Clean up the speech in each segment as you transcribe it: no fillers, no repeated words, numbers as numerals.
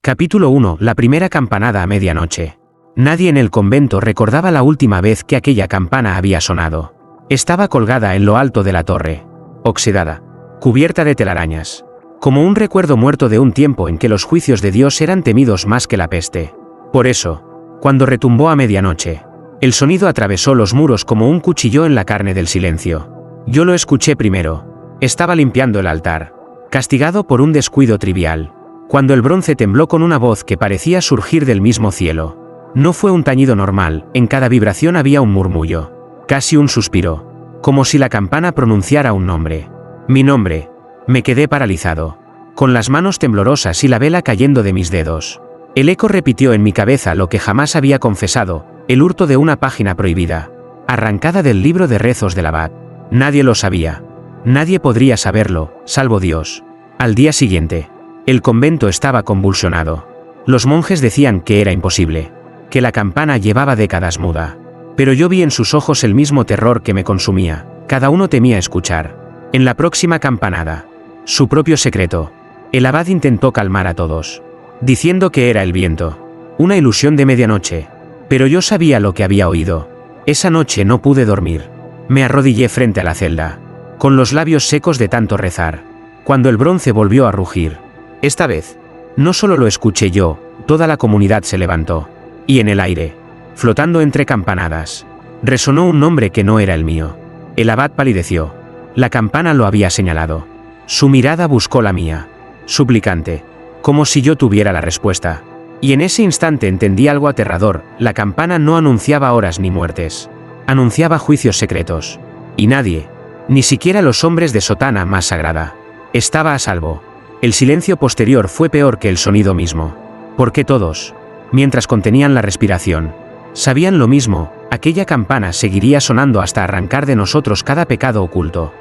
Capítulo 1. La primera campanada a medianoche. Nadie en el convento recordaba la última vez que aquella campana había sonado. Estaba colgada en lo alto de la torre, oxidada, cubierta de telarañas, como un recuerdo muerto de un tiempo en que los juicios de Dios eran temidos más que la peste. Por eso, cuando retumbó a medianoche, el sonido atravesó los muros como un cuchillo en la carne del silencio. Yo lo escuché primero. Estaba limpiando el altar, castigado por un descuido trivial, cuando el bronce tembló con una voz que parecía surgir del mismo cielo. No fue un tañido normal, en cada vibración había un murmullo, casi un suspiro, como si la campana pronunciara un nombre. Mi nombre. Me quedé paralizado, con las manos temblorosas y la vela cayendo de mis dedos. El eco repitió en mi cabeza lo que jamás había confesado, el hurto de una página prohibida, arrancada del libro de rezos del abad. Nadie lo sabía. Nadie podría saberlo, salvo Dios. Al día siguiente, el convento estaba convulsionado. Los monjes decían que era imposible, que la campana llevaba décadas muda. Pero yo vi en sus ojos el mismo terror que me consumía. Cada uno temía escuchar, en la próxima campanada, su propio secreto. El abad intentó calmar a todos, diciendo que era el viento, una ilusión de medianoche. Pero yo sabía lo que había oído. Esa noche no pude dormir. Me arrodillé frente a la celda, con los labios secos de tanto rezar, cuando el bronce volvió a rugir. Esta vez, no solo lo escuché yo, toda la comunidad se levantó. Y en el aire, flotando entre campanadas, resonó un nombre que no era el mío. El abad palideció. La campana lo había señalado. Su mirada buscó la mía, suplicante, como si yo tuviera la respuesta. Y en ese instante entendí algo aterrador. La campana no anunciaba horas ni muertes. Anunciaba juicios secretos. Y nadie, ni siquiera los hombres de sotana más sagrada, estaba a salvo. El silencio posterior fue peor que el sonido mismo. Porque todos, mientras contenían la respiración, sabían lo mismo: aquella campana seguiría sonando hasta arrancar de nosotros cada pecado oculto.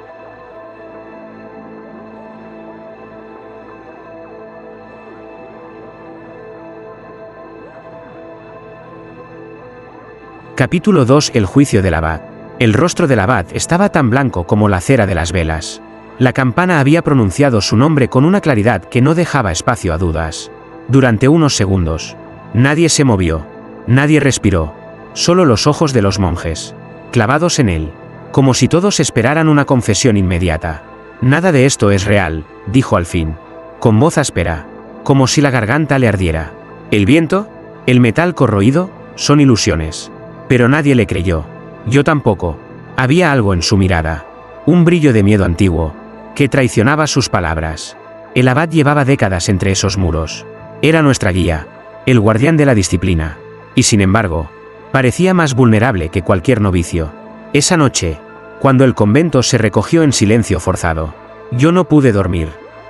Capítulo 2. El juicio del abad. El rostro del abad estaba tan blanco como la cera de las velas. La campana había pronunciado su nombre con una claridad que no dejaba espacio a dudas. Durante unos segundos, nadie se movió, nadie respiró, solo los ojos de los monjes, clavados en él, como si todos esperaran una confesión inmediata. Nada de esto es real, dijo al fin, con voz áspera, como si la garganta le ardiera. El viento, el metal corroído, son ilusiones. Pero nadie le creyó. Yo tampoco. Había algo en su mirada, un brillo de miedo antiguo, que traicionaba sus palabras. El abad llevaba décadas entre esos muros. Era nuestra guía, el guardián de la disciplina. Y sin embargo, parecía más vulnerable que cualquier novicio. Esa noche, cuando el convento se recogió en silencio forzado, yo no pude dormir.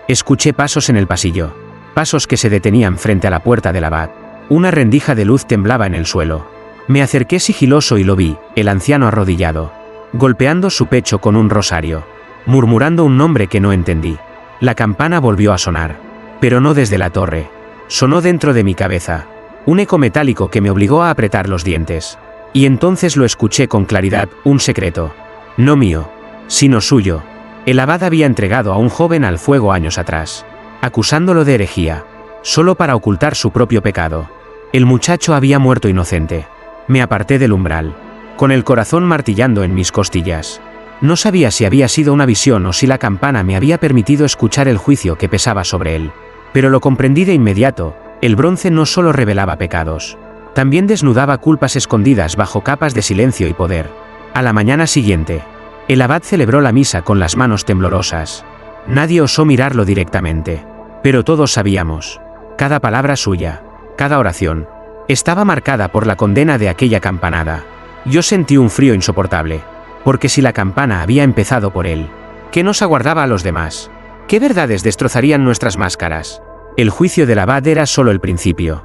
Escuché pasos en el pasillo, pasos que se detenían frente a la puerta del abad. Una rendija de luz temblaba en el suelo. Me acerqué sigiloso y lo vi, el anciano arrodillado, golpeando su pecho con un rosario, murmurando un nombre que no entendí. La campana volvió a sonar, pero no desde la torre. Sonó dentro de mi cabeza, un eco metálico que me obligó a apretar los dientes. Y entonces lo escuché con claridad: un secreto, no mío, sino suyo. El abad había entregado a un joven al fuego años atrás, acusándolo de herejía, solo para ocultar su propio pecado. El muchacho había muerto inocente. Me aparté del umbral, con el corazón martillando en mis costillas. No sabía si había sido una visión o si la campana me había permitido escuchar el juicio que pesaba sobre él. Pero lo comprendí de inmediato: el bronce no solo revelaba pecados, también desnudaba culpas escondidas bajo capas de silencio y poder. A la mañana siguiente, el abad celebró la misa con las manos temblorosas. Nadie osó mirarlo directamente, pero todos sabíamos. Cada palabra suya, cada oración, estaba marcada por la condena de aquella campanada. Yo sentí un frío insoportable, porque si la campana había empezado por él, ¿qué nos aguardaba a los demás? ¿Qué verdades destrozarían nuestras máscaras? El juicio del abad era solo el principio.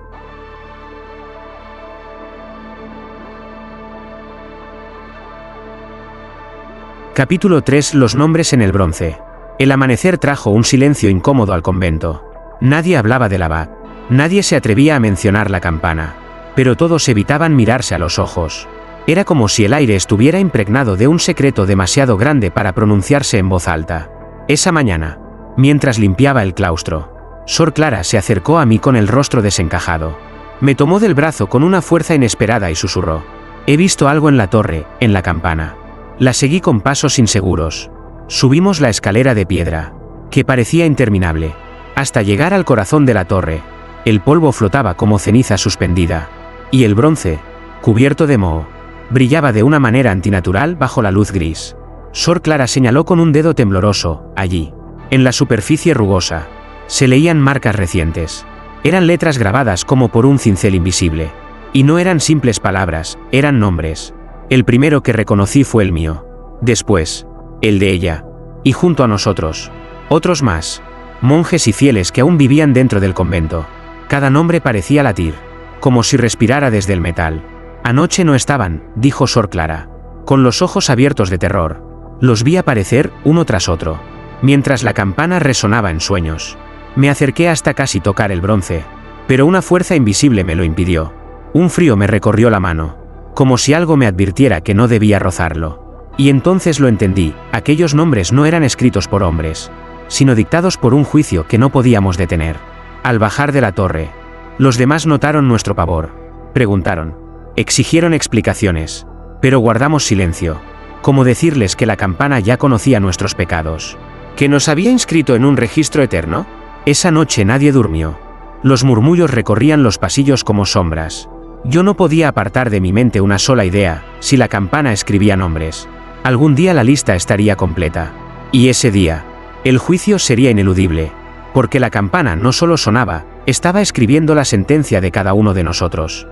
Capítulo 3. Los nombres en el bronce. El amanecer trajo un silencio incómodo al convento. Nadie hablaba del abad. Nadie se atrevía a mencionar la campana, pero todos evitaban mirarse a los ojos. Era como si el aire estuviera impregnado de un secreto demasiado grande para pronunciarse en voz alta. Esa mañana, mientras limpiaba el claustro, Sor Clara se acercó a mí con el rostro desencajado. Me tomó del brazo con una fuerza inesperada y susurró: «He visto algo en la torre, en la campana». La seguí con pasos inseguros. Subimos la escalera de piedra, que parecía interminable, hasta llegar al corazón de la torre. El polvo flotaba como ceniza suspendida, y el bronce, cubierto de moho, brillaba de una manera antinatural bajo la luz gris. Sor Clara señaló con un dedo tembloroso: allí, en la superficie rugosa, se leían marcas recientes. Eran letras grabadas como por un cincel invisible. Y no eran simples palabras, eran nombres. El primero que reconocí fue el mío. Después, el de ella. Y junto a nosotros, otros más. Monjes y fieles que aún vivían dentro del convento. Cada nombre parecía latir, como si respirara desde el metal. «Anoche no estaban», dijo Sor Clara, con los ojos abiertos de terror. «Los vi aparecer uno tras otro, mientras la campana resonaba en sueños. Me acerqué hasta casi tocar el bronce, pero una fuerza invisible me lo impidió. Un frío me recorrió la mano, como si algo me advirtiera que no debía rozarlo. Y entonces lo entendí: aquellos nombres no eran escritos por hombres, sino dictados por un juicio que no podíamos detener». Al bajar de la torre, los demás notaron nuestro pavor. Preguntaron, exigieron explicaciones, pero guardamos silencio, como decirles que la campana ya conocía nuestros pecados, que nos había inscrito en un registro eterno. Esa noche nadie durmió. Los murmullos recorrían los pasillos como sombras. Yo no podía apartar de mi mente una sola idea: si la campana escribía nombres, algún día la lista estaría completa. Y ese día, el juicio sería ineludible, porque la campana no solo sonaba, estaba escribiendo la sentencia de cada uno de nosotros.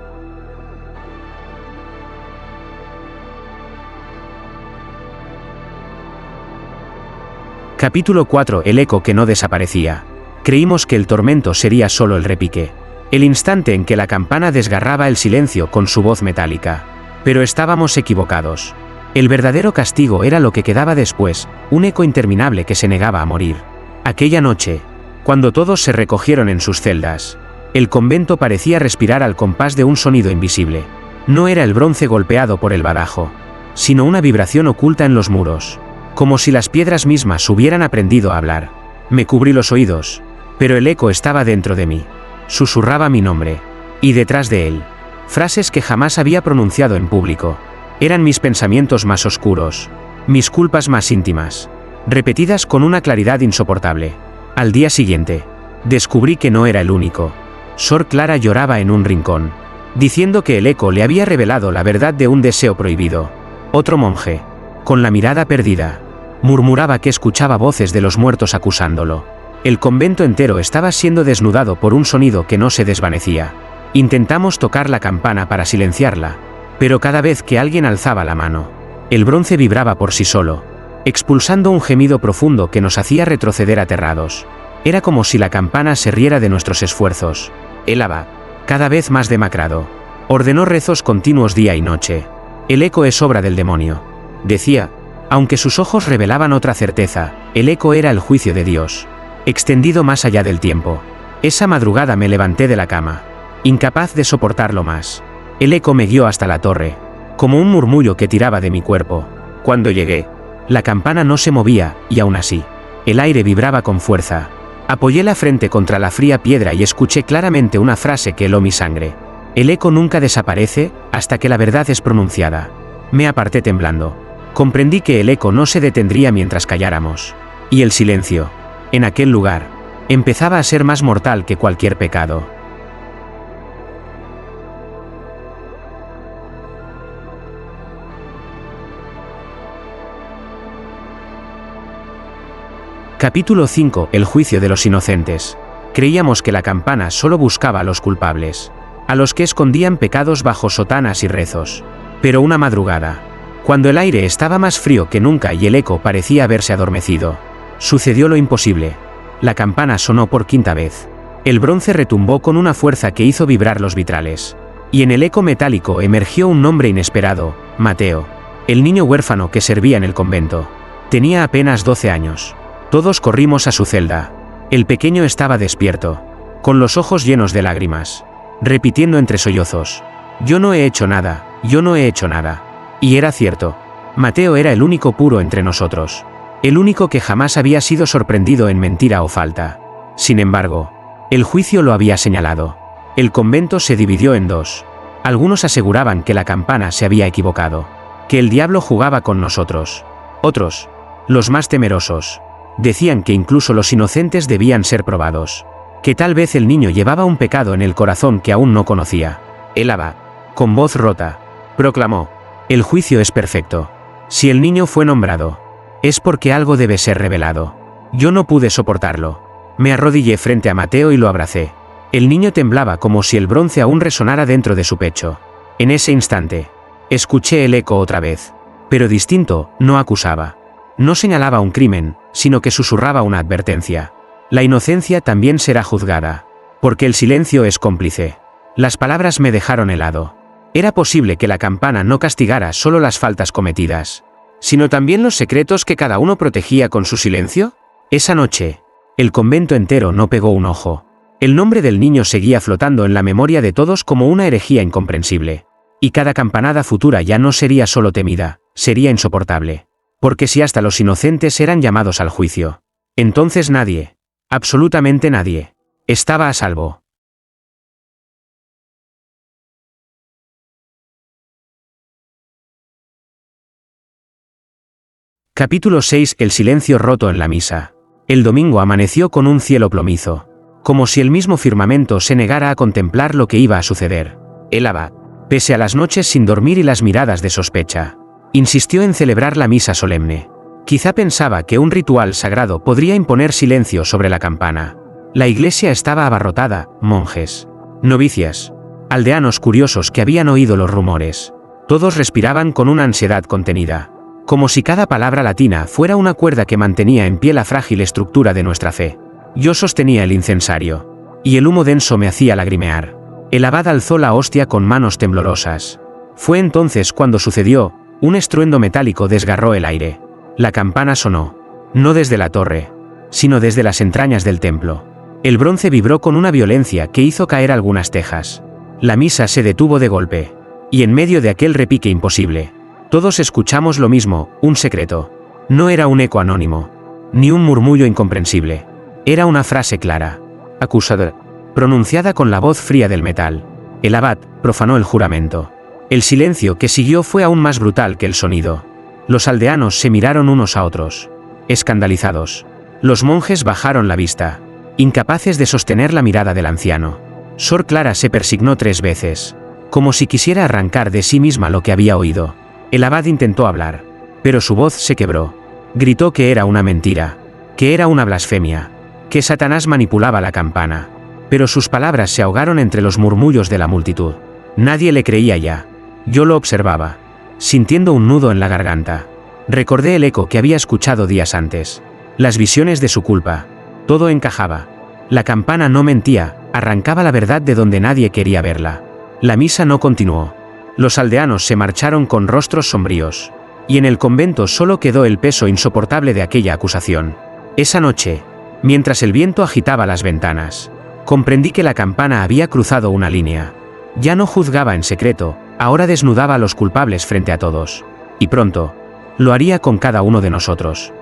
Capítulo 4. El eco que no desaparecía. Creímos que el tormento sería solo el repique, el instante en que la campana desgarraba el silencio con su voz metálica. Pero estábamos equivocados. El verdadero castigo era lo que quedaba después, un eco interminable que se negaba a morir. Aquella noche, cuando todos se recogieron en sus celdas, el convento parecía respirar al compás de un sonido invisible. No era el bronce golpeado por el badajo, sino una vibración oculta en los muros, como si las piedras mismas hubieran aprendido a hablar. Me cubrí los oídos, pero el eco estaba dentro de mí. Susurraba mi nombre, y detrás de él, frases que jamás había pronunciado en público. Eran mis pensamientos más oscuros, mis culpas más íntimas, repetidas con una claridad insoportable. Al día siguiente, descubrí que no era el único. Sor Clara lloraba en un rincón, diciendo que el eco le había revelado la verdad de un deseo prohibido. Otro monje, con la mirada perdida, murmuraba que escuchaba voces de los muertos acusándolo. El convento entero estaba siendo desnudado por un sonido que no se desvanecía. Intentamos tocar la campana para silenciarla, pero cada vez que alguien alzaba la mano, el bronce vibraba por sí solo, expulsando un gemido profundo que nos hacía retroceder aterrados. Era como si la campana se riera de nuestros esfuerzos. El abad, cada vez más demacrado, ordenó rezos continuos día y noche. «El eco es obra del demonio», decía, aunque sus ojos revelaban otra certeza: el eco era el juicio de Dios, extendido más allá del tiempo. Esa madrugada me levanté de la cama, incapaz de soportarlo más. El eco me guió hasta la torre, como un murmullo que tiraba de mi cuerpo. Cuando llegué, la campana no se movía, y aún así, el aire vibraba con fuerza. Apoyé la frente contra la fría piedra y escuché claramente una frase que heló mi sangre: «El eco nunca desaparece hasta que la verdad es pronunciada». Me aparté temblando. Comprendí que el eco no se detendría mientras calláramos. Y el silencio, en aquel lugar, empezaba a ser más mortal que cualquier pecado. Capítulo 5. El juicio de los inocentes. Creíamos que la campana solo buscaba a los culpables, a los que escondían pecados bajo sotanas y rezos. Pero una madrugada, cuando el aire estaba más frío que nunca y el eco parecía haberse adormecido, sucedió lo imposible. La campana sonó por quinta vez. El bronce retumbó con una fuerza que hizo vibrar los vitrales. Y en el eco metálico emergió un nombre inesperado: Mateo, el niño huérfano que servía en el convento. Tenía apenas 12 años. Todos corrimos a su celda. El pequeño estaba despierto, con los ojos llenos de lágrimas, repitiendo entre sollozos: «Yo no he hecho nada, yo no he hecho nada». Y era cierto. Mateo era el único puro entre nosotros, el único que jamás había sido sorprendido en mentira o falta. Sin embargo, El juicio lo había señalado. El convento se dividió en dos. Algunos aseguraban que la campana se había equivocado, que el diablo jugaba con nosotros. Otros, los más temerosos, decían que incluso los inocentes debían ser probados, que tal vez el niño llevaba un pecado en el corazón que aún no conocía. El abad, con voz rota, proclamó: el juicio es perfecto. Si el niño fue nombrado, es porque algo debe ser revelado. Yo no pude soportarlo. Me arrodillé frente a Mateo y lo abracé. El niño temblaba como si el bronce aún resonara dentro de su pecho. En ese instante, escuché el eco otra vez. Pero distinto, no acusaba. No señalaba un crimen, sino que susurraba una advertencia. La inocencia también será juzgada. Porque el silencio es cómplice. Las palabras me dejaron helado. ¿Era posible que la campana no castigara solo las faltas cometidas, sino también los secretos que cada uno protegía con su silencio? Esa noche, el convento entero no pegó un ojo. El nombre del niño seguía flotando en la memoria de todos como una herejía incomprensible. Y cada campanada futura ya no sería solo temida, sería insoportable. Porque si hasta los inocentes eran llamados al juicio, entonces nadie, absolutamente nadie, estaba a salvo. Capítulo 6. El silencio roto en la misa. El domingo amaneció con un cielo plomizo, como si el mismo firmamento se negara a contemplar lo que iba a suceder. El abad, pese a las noches sin dormir y las miradas de sospecha, insistió en celebrar la misa solemne. Quizá pensaba que un ritual sagrado podría imponer silencio sobre la campana. La iglesia estaba abarrotada, monjes, novicias, aldeanos curiosos que habían oído los rumores. Todos respiraban con una ansiedad contenida, como si cada palabra latina fuera una cuerda que mantenía en pie la frágil estructura de nuestra fe. Yo sostenía el incensario, y el humo denso me hacía lagrimear. El abad alzó la hostia con manos temblorosas. Fue entonces cuando sucedió: un estruendo metálico desgarró el aire. La campana sonó, no desde la torre, sino desde las entrañas del templo. El bronce vibró con una violencia que hizo caer algunas tejas. La misa se detuvo de golpe, y en medio de aquel repique imposible, todos escuchamos lo mismo, un secreto. No era un eco anónimo, ni un murmullo incomprensible. Era una frase clara, acusadora, pronunciada con la voz fría del metal. El abad profanó el juramento. El silencio que siguió fue aún más brutal que el sonido. Los aldeanos se miraron unos a otros, escandalizados. Los monjes bajaron la vista, incapaces de sostener la mirada del anciano. Sor Clara se persignó 3 veces, como si quisiera arrancar de sí misma lo que había oído. El abad intentó hablar, pero su voz se quebró. Gritó que era una mentira, que era una blasfemia, que Satanás manipulaba la campana. Pero sus palabras se ahogaron entre los murmullos de la multitud. Nadie le creía ya. Yo lo observaba, sintiendo un nudo en la garganta. Recordé el eco que había escuchado días antes, las visiones de su culpa. Todo encajaba. La campana no mentía, arrancaba la verdad de donde nadie quería verla. La misa no continuó. Los aldeanos se marcharon con rostros sombríos, y en el convento solo quedó el peso insoportable de aquella acusación. Esa noche, mientras el viento agitaba las ventanas, comprendí que la campana había cruzado una línea. Ya no juzgaba en secreto, ahora desnudaba a los culpables frente a todos. Y pronto, lo haría con cada uno de nosotros.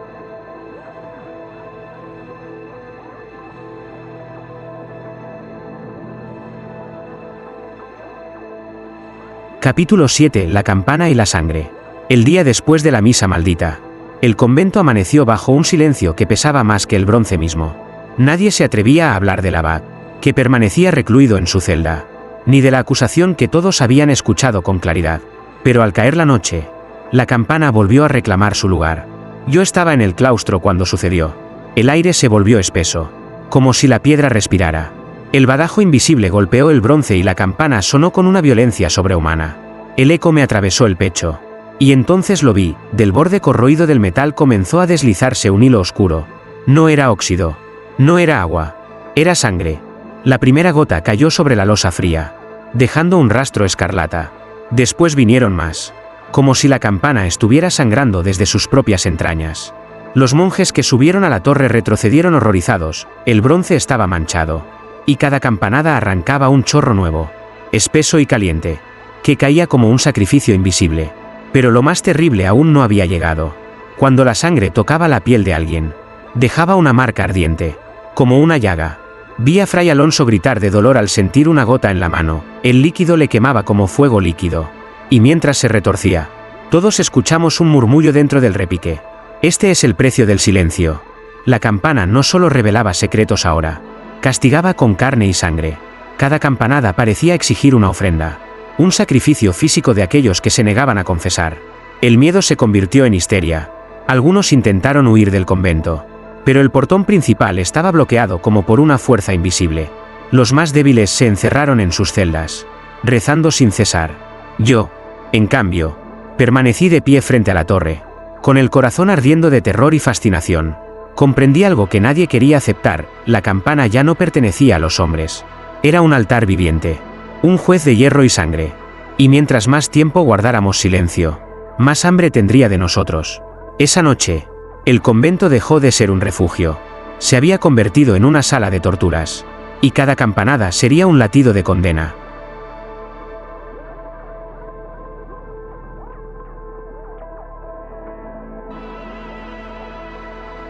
Capítulo 7. La campana y la sangre. El día después de la misa maldita, el convento amaneció bajo un silencio que pesaba más que el bronce mismo. Nadie se atrevía a hablar del abad, que permanecía recluido en su celda, ni de la acusación que todos habían escuchado con claridad. Pero al caer la noche, la campana volvió a reclamar su lugar. Yo estaba en el claustro cuando sucedió. El aire se volvió espeso, como si la piedra respirara. El badajo invisible golpeó el bronce y la campana sonó con una violencia sobrehumana. El eco me atravesó el pecho. Y entonces lo vi: del borde corroído del metal comenzó a deslizarse un hilo oscuro. No era óxido, no era agua, era sangre. La primera gota cayó sobre la losa fría, dejando un rastro escarlata. Después vinieron más, como si la campana estuviera sangrando desde sus propias entrañas. Los monjes que subieron a la torre retrocedieron horrorizados. El bronce estaba manchado, y cada campanada arrancaba un chorro nuevo, espeso y caliente, que caía como un sacrificio invisible. Pero lo más terrible aún no había llegado. Cuando la sangre tocaba la piel de alguien, dejaba una marca ardiente, como una llaga. Vi a Fray Alonso gritar de dolor al sentir una gota en la mano. El líquido le quemaba como fuego líquido. Y mientras se retorcía, todos escuchamos un murmullo dentro del repique. Este es el precio del silencio. La campana no solo revelaba secretos ahora, castigaba con carne y sangre. Cada campanada parecía exigir una ofrenda, un sacrificio físico de aquellos que se negaban a confesar. El miedo se convirtió en histeria. Algunos intentaron huir del convento, pero el portón principal estaba bloqueado como por una fuerza invisible. Los más débiles se encerraron en sus celdas, rezando sin cesar. Yo, en cambio, permanecí de pie frente a la torre, con el corazón ardiendo de terror y fascinación. Comprendí algo que nadie quería aceptar: la campana ya no pertenecía a los hombres. Era un altar viviente, un juez de hierro y sangre. Y mientras más tiempo guardáramos silencio, más hambre tendría de nosotros. Esa noche, el convento dejó de ser un refugio. Se había convertido en una sala de torturas. Y cada campanada sería un latido de condena.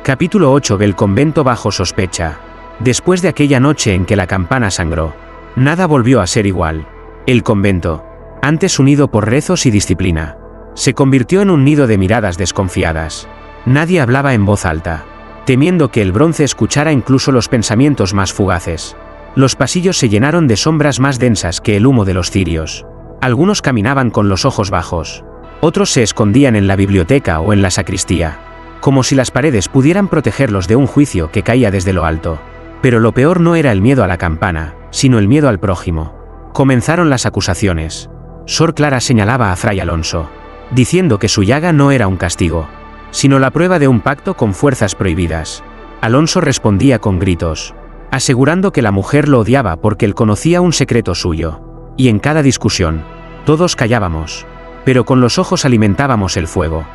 Capítulo 8. El convento bajo sospecha. Después de aquella noche en que la campana sangró, nada volvió a ser igual. El convento, antes unido por rezos y disciplina, se convirtió en un nido de miradas desconfiadas. Nadie hablaba en voz alta, temiendo que el bronce escuchara incluso los pensamientos más fugaces. Los pasillos se llenaron de sombras más densas que el humo de los cirios. Algunos caminaban con los ojos bajos. Otros se escondían en la biblioteca o en la sacristía, como si las paredes pudieran protegerlos de un juicio que caía desde lo alto. Pero lo peor no era el miedo a la campana, sino el miedo al prójimo. Comenzaron las acusaciones. Sor Clara señalaba a Fray Alonso, diciendo que su llaga no era un castigo, sino la prueba de un pacto con fuerzas prohibidas. Alonso respondía con gritos, asegurando que la mujer lo odiaba porque él conocía un secreto suyo. Y en cada discusión, todos callábamos, pero con los ojos alimentábamos el fuego.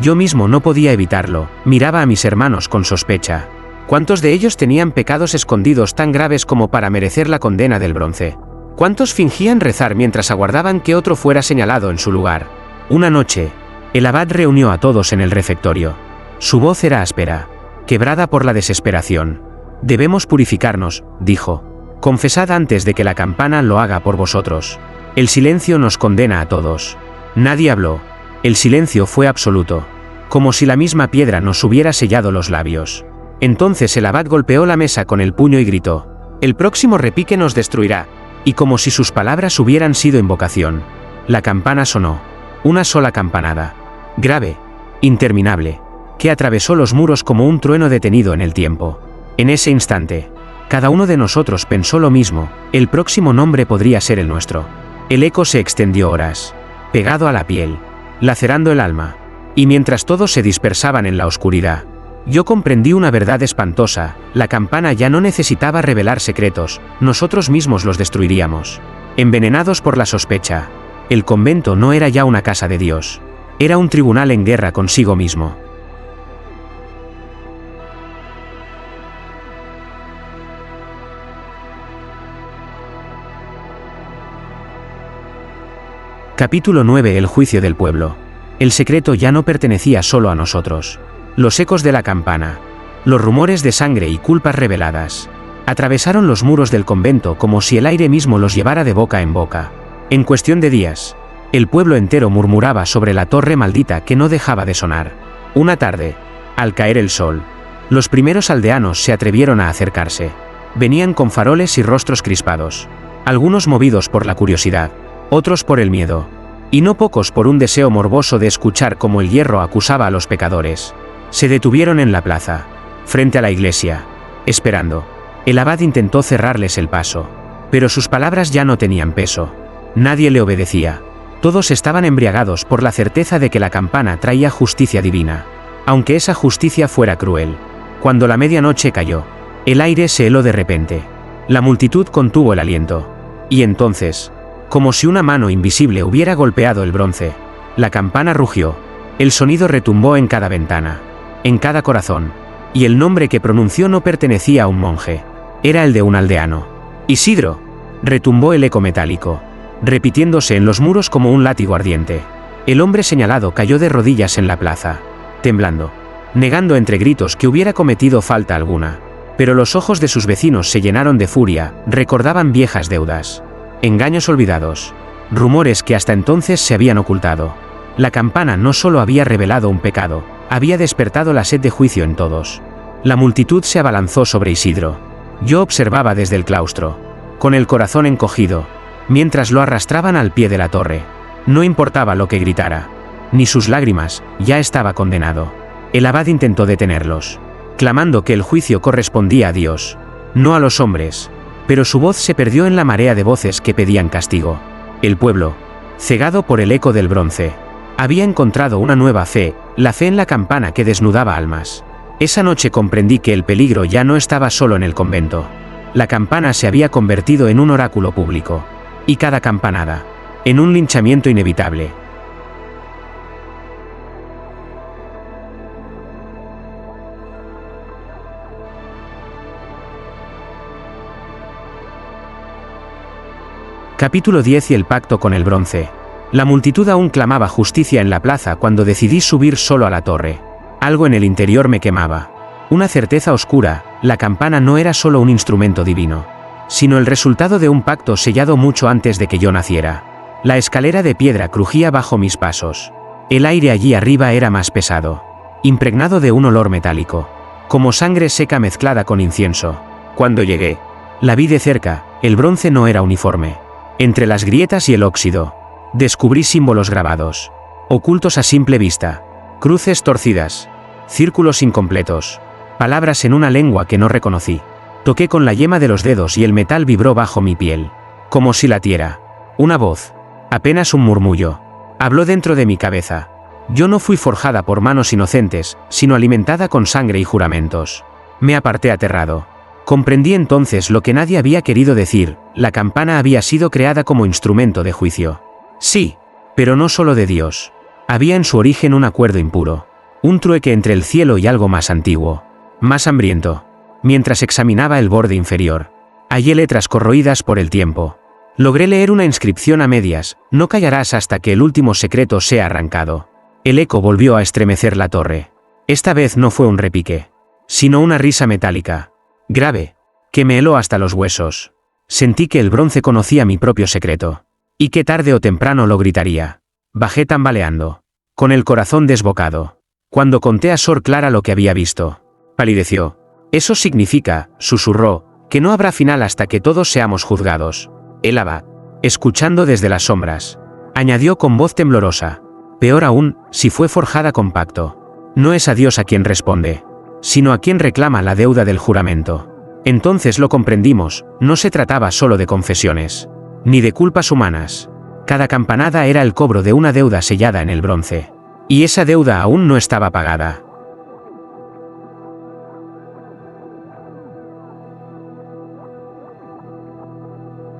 Yo mismo no podía evitarlo, miraba a mis hermanos con sospecha. ¿Cuántos de ellos tenían pecados escondidos tan graves como para merecer la condena del bronce? ¿Cuántos fingían rezar mientras aguardaban que otro fuera señalado en su lugar? Una noche, el abad reunió a todos en el refectorio. Su voz era áspera, quebrada por la desesperación. «Debemos purificarnos», dijo. «Confesad antes de que la campana lo haga por vosotros. El silencio nos condena a todos». Nadie habló. El silencio fue absoluto, como si la misma piedra nos hubiera sellado los labios. Entonces el abad golpeó la mesa con el puño y gritó: «El próximo repique nos destruirá». Y como si sus palabras hubieran sido invocación, la campana sonó. Una sola campanada, grave, interminable, que atravesó los muros como un trueno detenido en el tiempo. En ese instante, cada uno de nosotros pensó lo mismo: el próximo nombre podría ser el nuestro. El eco se extendió horas, pegado a la piel, lacerando el alma. Y mientras todos se dispersaban en la oscuridad, yo comprendí una verdad espantosa: la campana ya no necesitaba revelar secretos, nosotros mismos los destruiríamos. Envenenados por la sospecha, el convento no era ya una casa de Dios, era un tribunal en guerra consigo mismo. Capítulo 9. El juicio del pueblo. El secreto ya no pertenecía solo a nosotros. Los ecos de la campana, los rumores de sangre y culpas reveladas, atravesaron los muros del convento como si el aire mismo los llevara de boca en boca. En cuestión de días, el pueblo entero murmuraba sobre la torre maldita que no dejaba de sonar. Una tarde, al caer el sol, los primeros aldeanos se atrevieron a acercarse. Venían con faroles y rostros crispados, algunos movidos por la curiosidad, otros por el miedo, y no pocos por un deseo morboso de escuchar cómo el hierro acusaba a los pecadores. Se detuvieron en la plaza, frente a la iglesia, esperando. El abad intentó cerrarles el paso, pero sus palabras ya no tenían peso. Nadie le obedecía. Todos estaban embriagados por la certeza de que la campana traía justicia divina, aunque esa justicia fuera cruel. Cuando la medianoche cayó, el aire se heló de repente. La multitud contuvo el aliento. Y entonces, como si una mano invisible hubiera golpeado el bronce, la campana rugió. El sonido retumbó en cada ventana, en cada corazón, y el nombre que pronunció no pertenecía a un monje, era el de un aldeano. «Isidro», retumbó el eco metálico, repitiéndose en los muros como un látigo ardiente. El hombre señalado cayó de rodillas en la plaza, temblando, negando entre gritos que hubiera cometido falta alguna. Pero los ojos de sus vecinos se llenaron de furia, recordaban viejas deudas, engaños olvidados, rumores que hasta entonces se habían ocultado. La campana no solo había revelado un pecado, había despertado la sed de juicio en todos. La multitud se abalanzó sobre Isidro. Yo observaba desde el claustro, con el corazón encogido, mientras lo arrastraban al pie de la torre. No importaba lo que gritara, ni sus lágrimas, ya estaba condenado. El abad intentó detenerlos, clamando que el juicio correspondía a Dios, no a los hombres, pero su voz se perdió en la marea de voces que pedían castigo. El pueblo, cegado por el eco del bronce, había encontrado una nueva fe, la fe en la campana que desnudaba almas. Esa noche comprendí que el peligro ya no estaba solo en el convento. La campana se había convertido en un oráculo público, y cada campanada, en un linchamiento inevitable. Capítulo 10 y el pacto con el bronce. La multitud aún clamaba justicia en la plaza cuando decidí subir solo a la torre. Algo en el interior me quemaba. Una certeza oscura, la campana no era solo un instrumento divino, sino el resultado de un pacto sellado mucho antes de que yo naciera. La escalera de piedra crujía bajo mis pasos. El aire allí arriba era más pesado, impregnado de un olor metálico, como sangre seca mezclada con incienso. Cuando llegué, la vi de cerca, el bronce no era uniforme. Entre las grietas y el óxido, descubrí símbolos grabados, ocultos a simple vista, cruces torcidas, círculos incompletos, palabras en una lengua que no reconocí. Toqué con la yema de los dedos y el metal vibró bajo mi piel, como si latiera. Una voz, apenas un murmullo, habló dentro de mi cabeza. Yo no fui forjada por manos inocentes, sino alimentada con sangre y juramentos. Me aparté aterrado. Comprendí entonces lo que nadie había querido decir: la campana había sido creada como instrumento de juicio. Sí, pero no solo de Dios. Había en su origen un acuerdo impuro, un trueque entre el cielo y algo más antiguo, más hambriento. Mientras examinaba el borde inferior, hallé letras corroídas por el tiempo. Logré leer una inscripción a medias: no callarás hasta que el último secreto sea arrancado. El eco volvió a estremecer la torre. Esta vez no fue un repique, sino una risa metálica, grave, que me heló hasta los huesos. Sentí que el bronce conocía mi propio secreto, y que tarde o temprano lo gritaría. Bajé tambaleando, con el corazón desbocado. Cuando conté a Sor Clara lo que había visto, palideció. Eso significa, susurró, que no habrá final hasta que todos seamos juzgados. El abad, escuchando desde las sombras, añadió con voz temblorosa: peor aún, si fue forjada con pacto. No es a Dios a quien responde, sino a quien reclama la deuda del juramento. Entonces lo comprendimos, no se trataba solo de confesiones, ni de culpas humanas. Cada campanada era el cobro de una deuda sellada en el bronce. Y esa deuda aún no estaba pagada.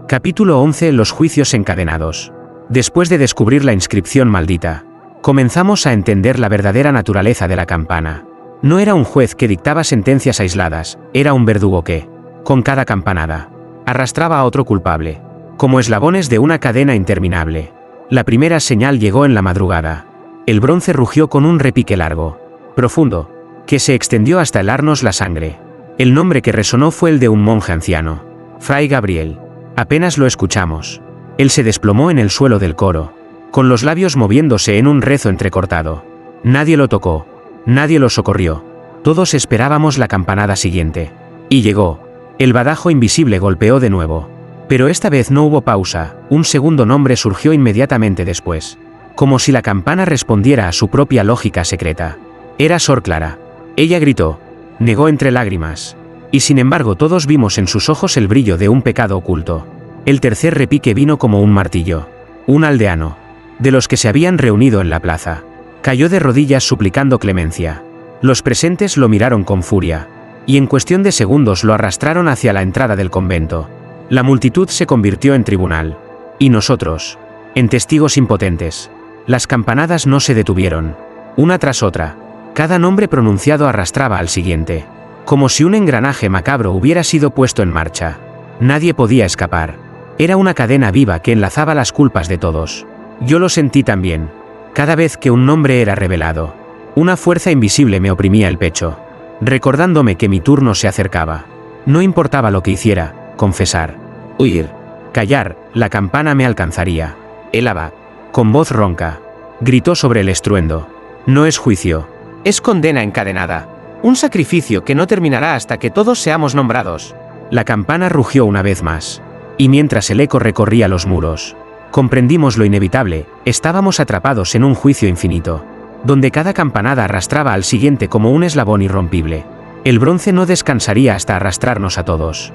Capítulo 11. Los juicios encadenados. Después de descubrir la inscripción maldita, comenzamos a entender la verdadera naturaleza de la campana. No era un juez que dictaba sentencias aisladas, era un verdugo que, con cada campanada, arrastraba a otro culpable, como eslabones de una cadena interminable. La primera señal llegó en la madrugada. El bronce rugió con un repique largo, profundo, que se extendió hasta helarnos la sangre. El nombre que resonó fue el de un monje anciano, Fray Gabriel. Apenas lo escuchamos. Él se desplomó en el suelo del coro, con los labios moviéndose en un rezo entrecortado. Nadie lo tocó, nadie lo socorrió. Todos esperábamos la campanada siguiente. Y llegó. El badajo invisible golpeó de nuevo. Pero esta vez no hubo pausa, un segundo nombre surgió inmediatamente después, como si la campana respondiera a su propia lógica secreta. Era Sor Clara. Ella gritó, negó entre lágrimas. Y sin embargo todos vimos en sus ojos el brillo de un pecado oculto. El tercer repique vino como un martillo. Un aldeano, de los que se habían reunido en la plaza, cayó de rodillas suplicando clemencia. Los presentes lo miraron con furia, y en cuestión de segundos lo arrastraron hacia la entrada del convento. La multitud se convirtió en tribunal, y nosotros, en testigos impotentes. Las campanadas no se detuvieron, una tras otra. Cada nombre pronunciado arrastraba al siguiente, como si un engranaje macabro hubiera sido puesto en marcha. Nadie podía escapar. Era una cadena viva que enlazaba las culpas de todos. Yo lo sentí también. Cada vez que un nombre era revelado, una fuerza invisible me oprimía el pecho, recordándome que mi turno se acercaba. No importaba lo que hiciera, confesar, huir, callar, la campana me alcanzaría. El abad, con voz ronca, gritó sobre el estruendo. No es juicio, es condena encadenada. Un sacrificio que no terminará hasta que todos seamos nombrados. La campana rugió una vez más. Y mientras el eco recorría los muros, comprendimos lo inevitable, estábamos atrapados en un juicio infinito, donde cada campanada arrastraba al siguiente como un eslabón irrompible. El bronce no descansaría hasta arrastrarnos a todos.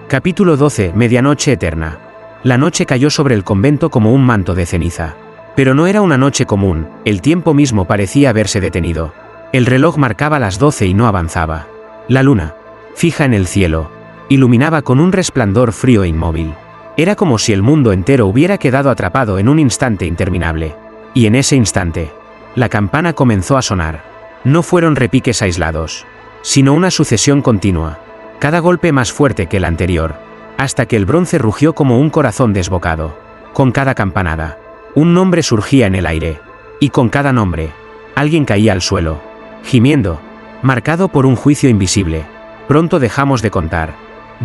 Capítulo 12. Medianoche eterna. La noche cayó sobre el convento como un manto de ceniza. Pero no era una noche común, el tiempo mismo parecía haberse detenido. El reloj marcaba las 12 y no avanzaba. La luna, fija en el cielo, iluminaba con un resplandor frío e inmóvil. Era como si el mundo entero hubiera quedado atrapado en un instante interminable. Y en ese instante, la campana comenzó a sonar. No fueron repiques aislados, sino una sucesión continua, cada golpe más fuerte que el anterior, hasta que el bronce rugió como un corazón desbocado. Con cada campanada, un nombre surgía en el aire, y con cada nombre, alguien caía al suelo, gimiendo, marcado por un juicio invisible. Pronto dejamos de contar.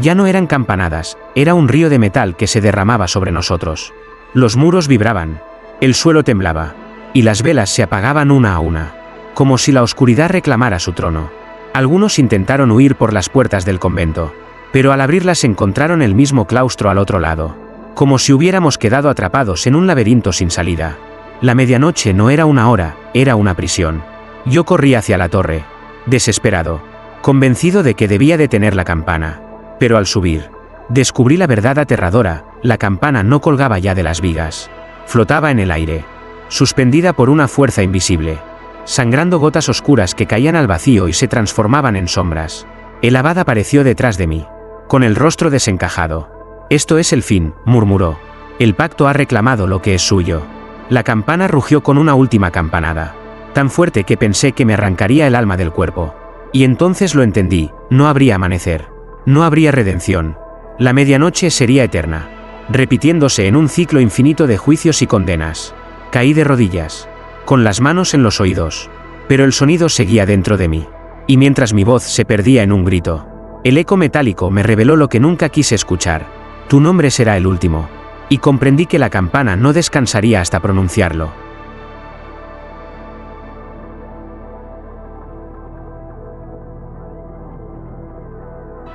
Ya no eran campanadas, era un río de metal que se derramaba sobre nosotros. Los muros vibraban, el suelo temblaba, y las velas se apagaban una a una, como si la oscuridad reclamara su trono. Algunos intentaron huir por las puertas del convento, pero al abrirlas encontraron el mismo claustro al otro lado, como si hubiéramos quedado atrapados en un laberinto sin salida. La medianoche no era una hora, era una prisión. Yo corrí hacia la torre, desesperado, convencido de que debía detener la campana. Pero al subir, descubrí la verdad aterradora: la campana no colgaba ya de las vigas. Flotaba en el aire, suspendida por una fuerza invisible, sangrando gotas oscuras que caían al vacío y se transformaban en sombras. El abad apareció detrás de mí, con el rostro desencajado. «Esto es el fin», murmuró. «El pacto ha reclamado lo que es suyo». La campana rugió con una última campanada, tan fuerte que pensé que me arrancaría el alma del cuerpo. Y entonces lo entendí: no habría amanecer, no habría redención. La medianoche sería eterna, repitiéndose en un ciclo infinito de juicios y condenas. Caí de rodillas, con las manos en los oídos, pero el sonido seguía dentro de mí. Y mientras mi voz se perdía en un grito, el eco metálico me reveló lo que nunca quise escuchar: tu nombre será el último. Y comprendí que la campana no descansaría hasta pronunciarlo.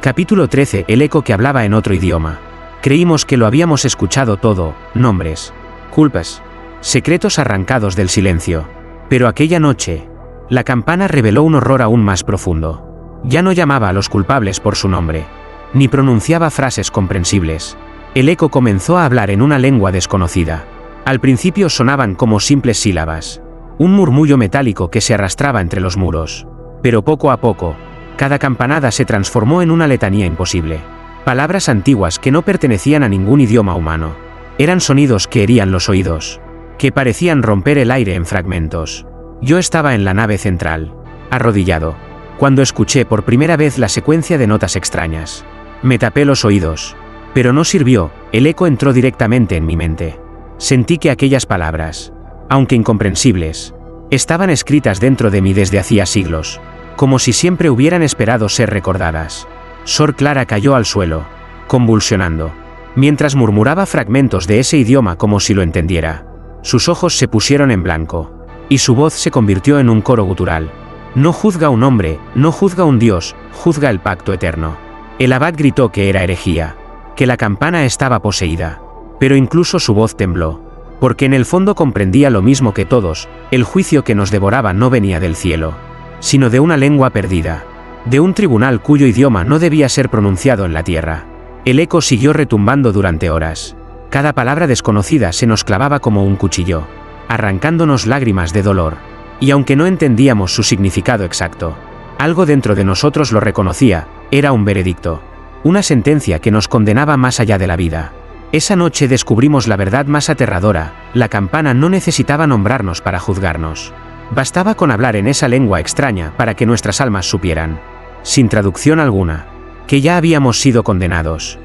Capítulo 13. El eco que hablaba en otro idioma. Creímos que lo habíamos escuchado todo: nombres, culpas, secretos arrancados del silencio. Pero aquella noche, la campana reveló un horror aún más profundo. Ya no llamaba a los culpables por su nombre, ni pronunciaba frases comprensibles. El eco comenzó a hablar en una lengua desconocida. Al principio sonaban como simples sílabas, un murmullo metálico que se arrastraba entre los muros. Pero poco a poco, cada campanada se transformó en una letanía imposible. Palabras antiguas que no pertenecían a ningún idioma humano. Eran sonidos que herían los oídos, que parecían romper el aire en fragmentos. Yo estaba en la nave central, arrodillado, cuando escuché por primera vez la secuencia de notas extrañas. Me tapé los oídos, pero no sirvió, el eco entró directamente en mi mente. Sentí que aquellas palabras, aunque incomprensibles, estaban escritas dentro de mí desde hacía siglos, como si siempre hubieran esperado ser recordadas. Sor Clara cayó al suelo, convulsionando, mientras murmuraba fragmentos de ese idioma como si lo entendiera. Sus ojos se pusieron en blanco, y su voz se convirtió en un coro gutural. No juzga un hombre, no juzga un dios, juzga el pacto eterno. El abad gritó que era herejía, que la campana estaba poseída, pero incluso su voz tembló, porque en el fondo comprendía lo mismo que todos: el juicio que nos devoraba no venía del cielo, sino de una lengua perdida, de un tribunal cuyo idioma no debía ser pronunciado en la tierra. El eco siguió retumbando durante horas. Cada palabra desconocida se nos clavaba como un cuchillo, arrancándonos lágrimas de dolor. Y aunque no entendíamos su significado exacto, algo dentro de nosotros lo reconocía: era un veredicto, una sentencia que nos condenaba más allá de la vida. Esa noche descubrimos la verdad más aterradora: la campana no necesitaba nombrarnos para juzgarnos. Bastaba con hablar en esa lengua extraña para que nuestras almas supieran, sin traducción alguna, que ya habíamos sido condenados.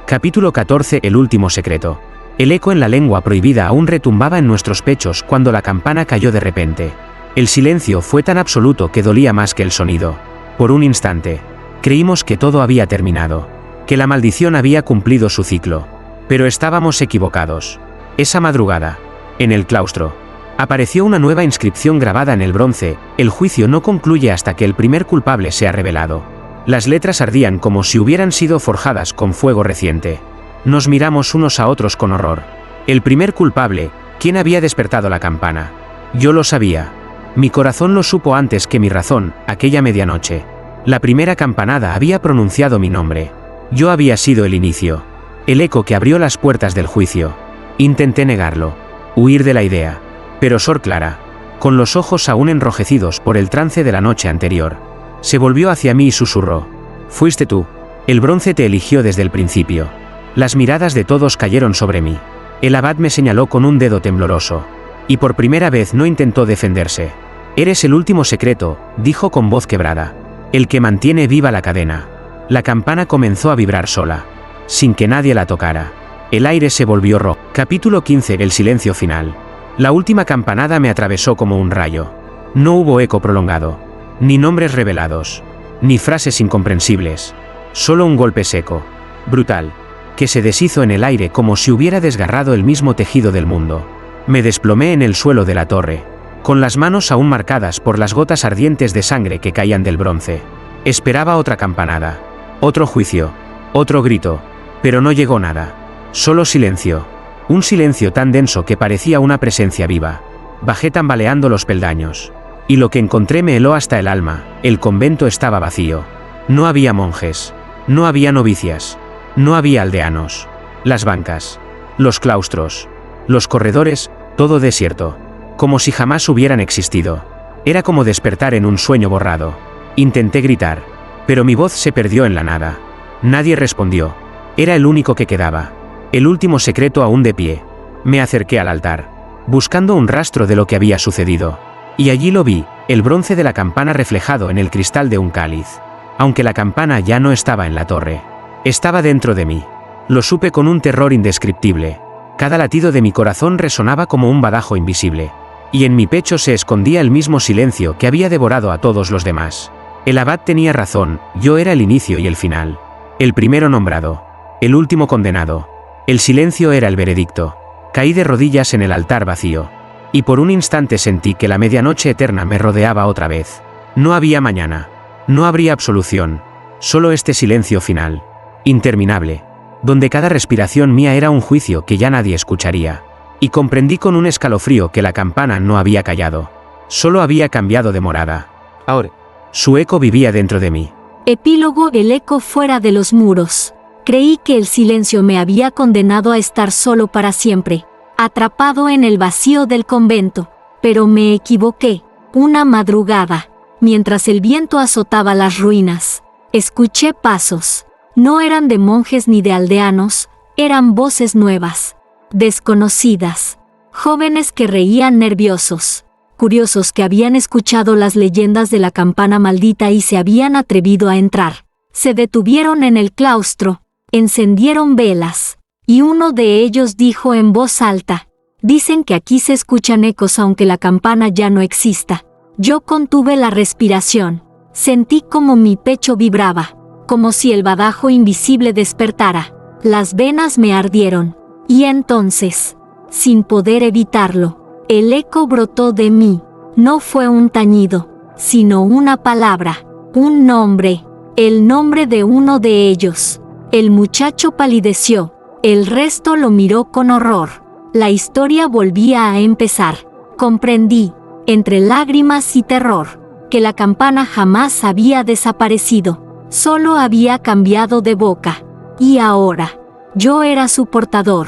Capítulo 14. El último secreto. El eco en la lengua prohibida aún retumbaba en nuestros pechos cuando la campana cayó de repente. El silencio fue tan absoluto que dolía más que el sonido. Por un instante, creímos que todo había terminado, que la maldición había cumplido su ciclo. Pero estábamos equivocados. Esa madrugada, en el claustro, apareció una nueva inscripción grabada en el bronce: el juicio no concluye hasta que el primer culpable sea revelado. Las letras ardían como si hubieran sido forjadas con fuego reciente. Nos miramos unos a otros con horror. El primer culpable, ¿quién había despertado la campana? Yo lo sabía. Mi corazón lo supo antes que mi razón, aquella medianoche. La primera campanada había pronunciado mi nombre. Yo había sido el inicio. El eco que abrió las puertas del juicio. Intenté negarlo, huir de la idea. Pero Sor Clara, con los ojos aún enrojecidos por el trance de la noche anterior, se volvió hacia mí y susurró: «Fuiste tú. El bronce te eligió desde el principio». Las miradas de todos cayeron sobre mí. El abad me señaló con un dedo tembloroso. Y por primera vez no intentó defenderse. «Eres el último secreto», dijo con voz quebrada. «El que mantiene viva la cadena». La campana comenzó a vibrar sola, sin que nadie la tocara. El aire se volvió rojo. Capítulo 15. El silencio final. La última campanada me atravesó como un rayo. No hubo eco prolongado, ni nombres revelados, ni frases incomprensibles. Solo un golpe seco, brutal, que se deshizo en el aire como si hubiera desgarrado el mismo tejido del mundo. Me desplomé en el suelo de la torre, con las manos aún marcadas por las gotas ardientes de sangre que caían del bronce. Esperaba otra campanada, otro juicio, otro grito, pero no llegó nada. Solo silencio. Un silencio tan denso que parecía una presencia viva. Bajé tambaleando los peldaños. Y lo que encontré me heló hasta el alma: el convento estaba vacío. No había monjes, no había novicias, no había aldeanos. Las bancas, los claustros, los corredores, todo desierto. Como si jamás hubieran existido. Era como despertar en un sueño borrado. Intenté gritar, pero mi voz se perdió en la nada. Nadie respondió. Era el único que quedaba. El último secreto aún de pie. Me acerqué al altar, buscando un rastro de lo que había sucedido. Y allí lo vi, el bronce de la campana reflejado en el cristal de un cáliz. Aunque la campana ya no estaba en la torre, estaba dentro de mí. Lo supe con un terror indescriptible. Cada latido de mi corazón resonaba como un badajo invisible. Y en mi pecho se escondía el mismo silencio que había devorado a todos los demás. El abad tenía razón, yo era el inicio y el final. El primero nombrado. El último condenado. El silencio era el veredicto. Caí de rodillas en el altar vacío. Y por un instante sentí que la medianoche eterna me rodeaba otra vez. No había mañana. No habría absolución. Solo este silencio final. Interminable. Donde cada respiración mía era un juicio que ya nadie escucharía. Y comprendí con un escalofrío que la campana no había callado. Solo había cambiado de morada. Ahora, su eco vivía dentro de mí. Epílogo. El eco fuera de los muros. Creí que el silencio me había condenado a estar solo para siempre, atrapado en el vacío del convento. Pero me equivoqué. Una madrugada, mientras el viento azotaba las ruinas, escuché pasos. No eran de monjes ni de aldeanos, eran voces nuevas, desconocidas. Jóvenes que reían nerviosos, curiosos que habían escuchado las leyendas de la campana maldita y se habían atrevido a entrar. Se detuvieron en el claustro, encendieron velas, y uno de ellos dijo en voz alta: «Dicen que aquí se escuchan ecos aunque la campana ya no exista». Yo contuve la respiración. Sentí como mi pecho vibraba, como si el badajo invisible despertara. Las venas me ardieron. Y entonces, sin poder evitarlo, el eco brotó de mí. No fue un tañido, sino una palabra, un nombre, el nombre de uno de ellos. El muchacho palideció, el resto lo miró con horror. La historia volvía a empezar. Comprendí, entre lágrimas y terror, que la campana jamás había desaparecido, solo había cambiado de boca. Y ahora, yo era su portador.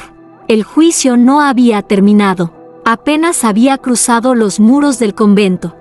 El juicio no había terminado, apenas había cruzado los muros del convento.